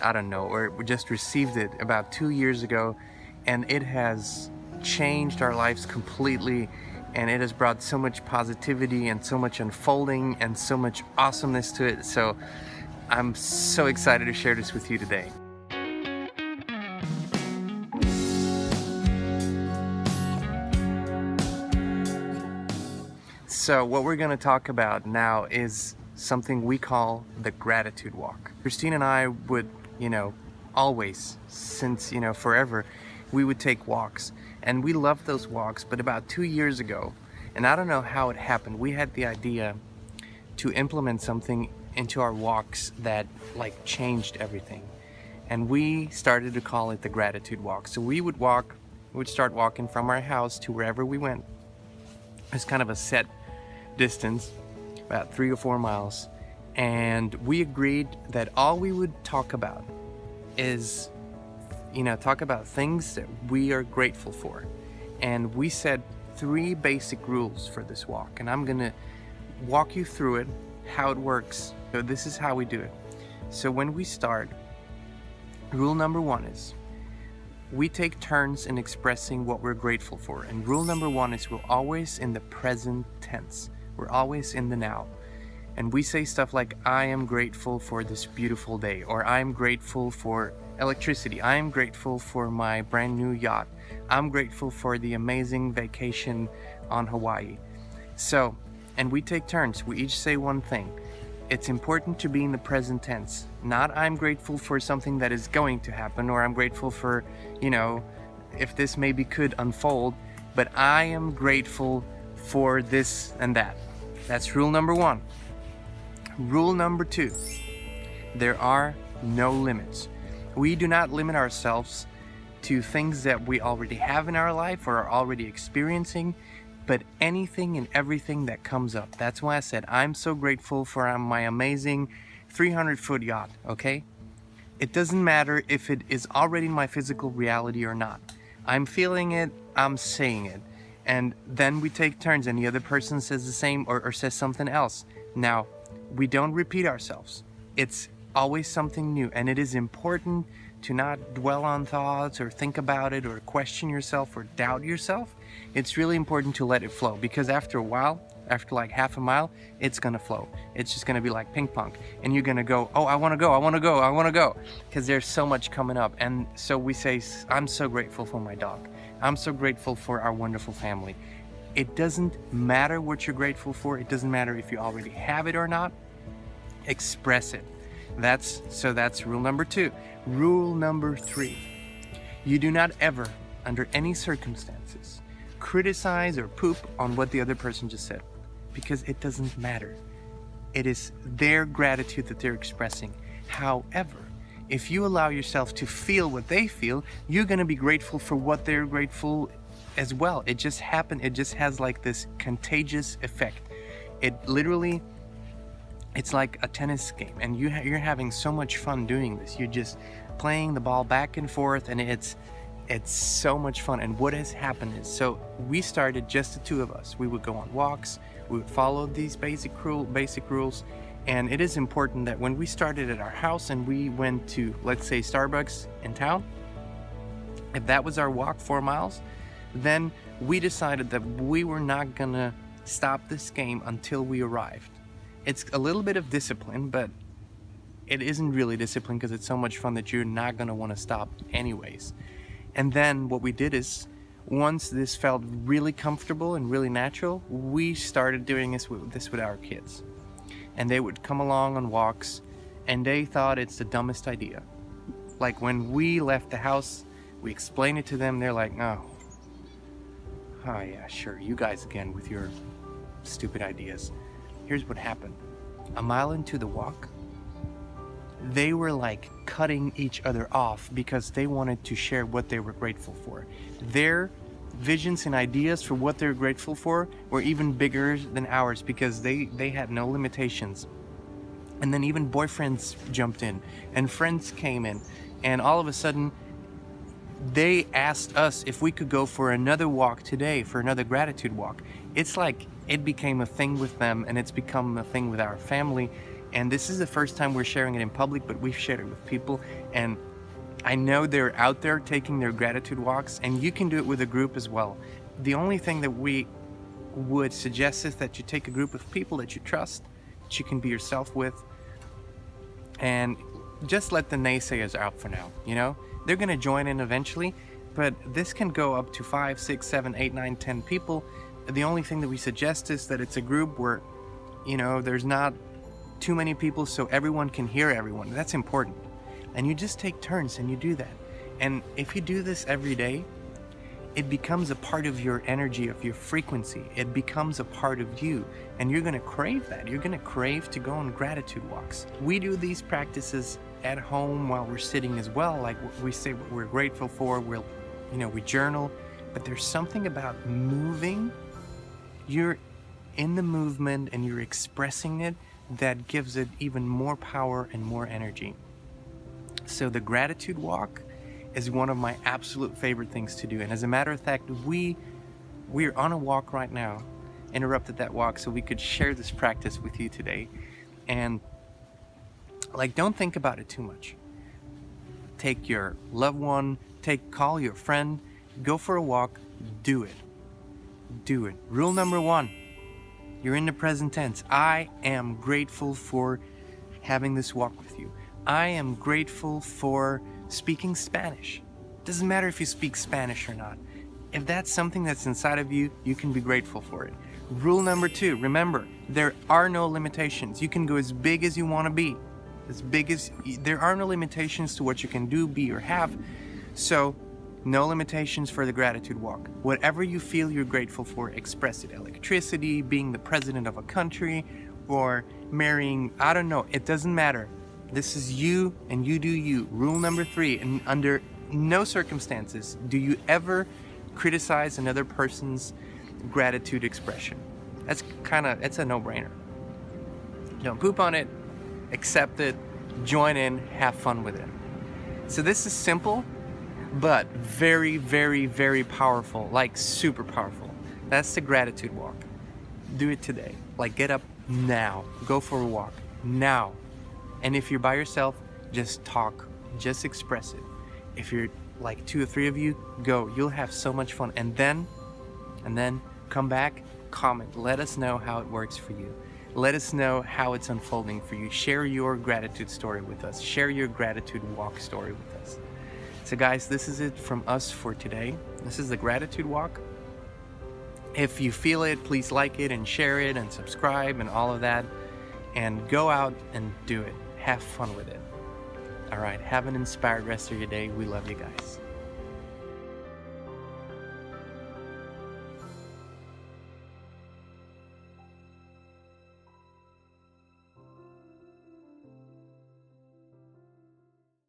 I don't know, or we just received it about 2 years ago, and it has changed our lives completely, and it has brought so much positivity and so much unfolding and so much awesomeness to it. So I'm so excited to share this with you today. So what we're going to talk about now is something we call the gratitude walk. Kristin and I would, always, since, forever, we would take walks, and we loved those walks. But about 2 years ago, and I don't know how it happened, we had the idea to implement something into our walks that changed everything. And we started to call it the gratitude walk. So we would start walking from our house to wherever we went. It's kind of a set distance, about 3 or 4 miles, and we agreed that all we would talk about is talk about things that we are grateful for. And we set 3 basic rules for this walk, and I'm gonna walk you through it, how it works. So this is how we do it. So when we start, rule number 1 is we take turns in expressing what we're grateful for. And rule number 1 is we're always in the present tense. We're always in the now. And we say stuff like, I am grateful for this beautiful day, or I'm grateful for electricity. I'm grateful for my brand new yacht. I'm grateful for the amazing vacation on Hawaii. So, and we take turns. We each say one thing. It's important to be in the present tense. Not I'm grateful for something that is going to happen, or I'm grateful for, if this maybe could unfold, but I am grateful for this and that. That's rule number 1. Rule number 2, there are no limits. We do not limit ourselves to things that we already have in our life or are already experiencing, but anything and everything that comes up. That's why I said I'm so grateful for my amazing 300-foot yacht, okay? It doesn't matter if it is already in my physical reality or not. I'm feeling it, I'm saying it. And then we take turns, and the other person says the same or says something else. Now, we don't repeat ourselves. It's always something new, and it is important to not dwell on thoughts or think about it or question yourself or doubt yourself. It's really important to let it flow, because after a while, after like half a mile, it's gonna flow. It's just gonna be like ping pong, and you're gonna go, oh, I wanna go, because there's so much coming up. And so we say, I'm so grateful for my dog. I'm so grateful for our wonderful family. It doesn't matter what you're grateful for. It doesn't matter if you already have it or not. Express it. That's rule number 2. Rule number 3, you do not ever, under any circumstances, criticize or poop on what the other person just said, because it doesn't matter. It is their gratitude that they're expressing. However, if you allow yourself to feel what they feel, you're going to be grateful for what they're grateful as well. It just happened. It just has like this contagious effect. It literally, it's like a tennis game, and you're having so much fun doing this. You're just playing the ball back and forth, and it's so much fun. And what has happened is, so we started just the 2 of us. We would go on walks. We would follow these basic rules. And it is important that when we started at our house and we went to, let's say, Starbucks in town, if that was our walk 4 miles, then we decided that we were not gonna stop this game until we arrived. It's a little bit of discipline, but it isn't really discipline, because it's so much fun that you're not gonna wanna stop anyways. And then what we did is, once this felt really comfortable and really natural, we started doing this with our kids. And they would come along on walks, and they thought it's the dumbest idea. Like when we left the house, we explained it to them, they're like, oh yeah, sure, you guys again with your stupid ideas. Here's what happened. A mile into the walk, they were like cutting each other off because they wanted to share what they were grateful for. Their visions and ideas for what they're grateful for were even bigger than ours, because they had no limitations. And then even boyfriends jumped in, and friends came in, and all of a sudden they asked us if we could go for another walk today, for another gratitude walk. It's like it became a thing with them, and it's become a thing with our family. And this is the first time we're sharing it in public, but we've shared it with people. And I know they're out there taking their gratitude walks, and you can do it with a group as well. The only thing that we would suggest is that you take a group of people that you trust, that you can be yourself with, and just let the naysayers out for now. You know, they're going to join in eventually, but this can go up to 5, 6, 7, 8, 9, 10 people. The only thing that we suggest is that it's a group where, you know, there's not too many people so everyone can hear everyone. That's important. And you just take turns and you do that. And if you do this every day, it becomes a part of your energy, of your frequency. It becomes a part of you, and you're gonna crave that. You're gonna crave to go on gratitude walks. We do these practices at home while we're sitting as well. Like, we say what we're grateful for, we journal, but there's something about moving. You're in the movement and you're expressing it that gives it even more power and more energy. So the gratitude walk is one of my absolute favorite things to do. And as a matter of fact, we're on a walk right now, interrupted that walk so we could share this practice with you today. And like, don't think about it too much. Take your loved one, call your friend, go for a walk, do it. Do it. Rule number 1, you're in the present tense. I am grateful for having this walk with you. I am grateful for speaking Spanish. Doesn't matter if you speak Spanish or not. If that's something that's inside of you, you can be grateful for it. Rule number 2, remember, there are no limitations. You can go as big as you want to be. There are no limitations to what you can do, be, or have. So, no limitations for the gratitude walk. Whatever you feel you're grateful for, express it. Electricity, being the president of a country, or marrying, I don't know, it doesn't matter. This is you, and you do you. Rule number 3, and under no circumstances do you ever criticize another person's gratitude expression. It's a no-brainer. Don't poop on it, accept it, join in, have fun with it. So this is simple, but very, very, very powerful, like super powerful. That's the gratitude walk. Do it today. Like, get up now, go for a walk now. And if you're by yourself, just talk, just express it. If you're like 2 or 3 of you, go. You'll have so much fun. And then come back, comment. Let us know how it works for you. Let us know how it's unfolding for you. Share your gratitude story with us. Share your gratitude walk story with us. So guys, this is it from us for today. This is the gratitude walk. If you feel it, please like it and share it and subscribe and all of that. And go out and do it. Have fun with it. All right, have an inspired rest of your day. We love you guys.